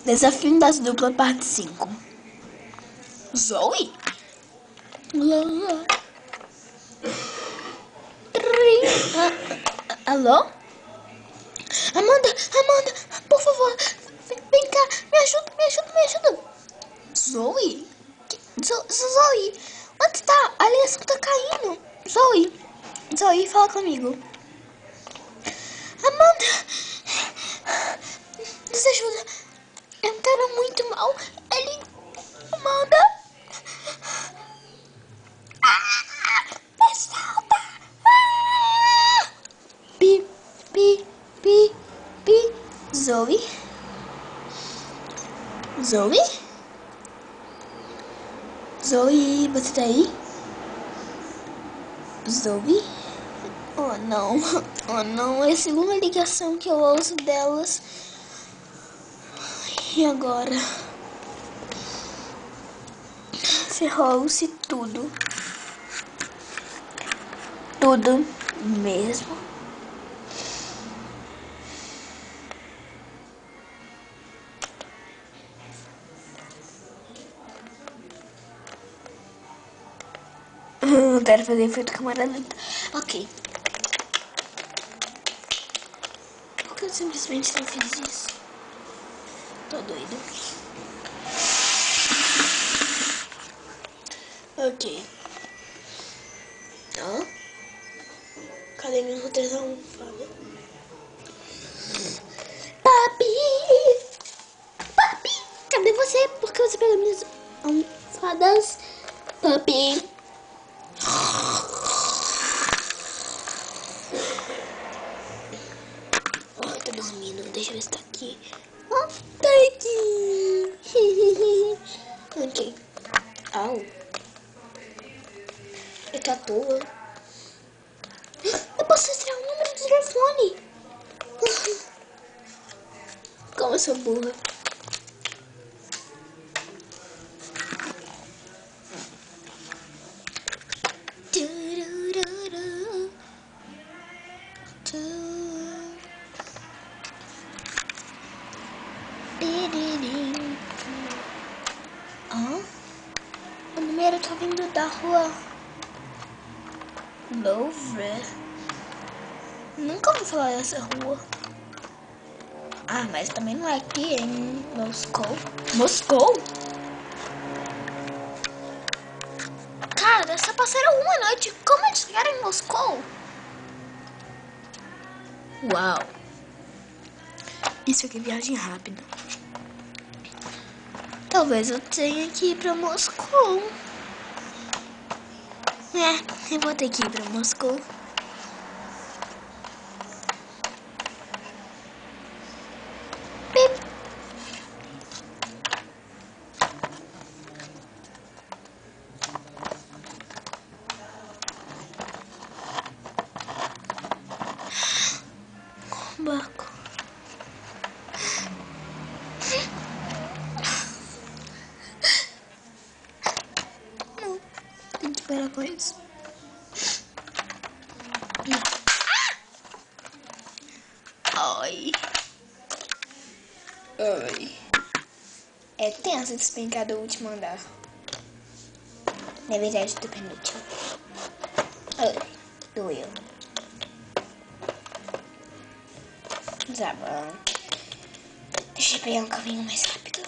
Desafio das duplas, parte 5. Zoe? Alô? Amanda, por favor, vem cá, me ajuda. Zoe? Zoe, onde tá? A liação tá caindo. Zoe, fala comigo. Amanda, nos ajuda. Eu quero muito mal. Amanda. Me solta. Pi. Zoe, você tá aí? Zoe? Oh não, é a segunda ligação que eu ouço delas. E agora? Ferrou-se tudo. Tudo mesmo. Eu quero fazer efeito câmera lenta. Ok. Por que eu simplesmente não fiz isso? Tô doida. Ok. Ó. Cadê minha outra almofada? Papi! Cadê você? Por que você pegou minhas almofadas? Papi! Oh, tá dormindo. Deixa eu ver se tá aqui. Oh, tá aqui. Ok. Au. Eu tô à toa. Eu posso extrair o número do telefone. Como eu sou burra. O número tá vindo da rua Louvre. Nunca ouvi falar dessa rua. Ah, mas também não é aqui em Moscou. Moscou? Cara, só passaram uma noite. Como eles chegaram em Moscou? Uau. Isso aqui é viagem rápida. Talvez eu tenha que ir pra Moscou. Eu vou ter que ir pra Moscou. Pip. Barco. Não, tem que parar com isso. Ai. É tenso despencar do último andar. Na verdade, do penúltimo. Ai, doeu. Tá bom. Deixa eu pegar um caminho mais rápido.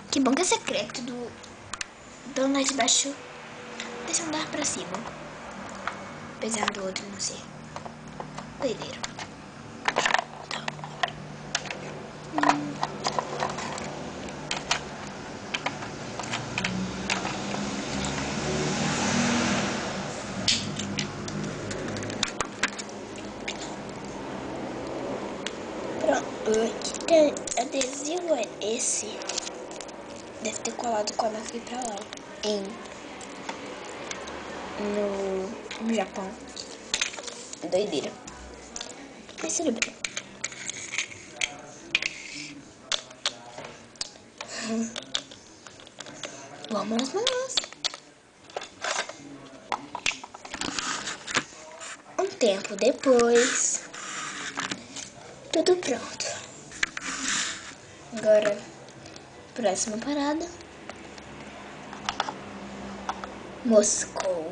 Que bom que é secreto do andar de baixo desse andar pra cima. Apesar do outro não ser doideiro. Tá. Pronto. Que adesivo é esse? Deve ter colado quando eu fui pra lá. No Japão. Doideira. Mas tudo bem. Vamos nós. Um tempo depois, tudo pronto. Agora, próxima parada, Moscou.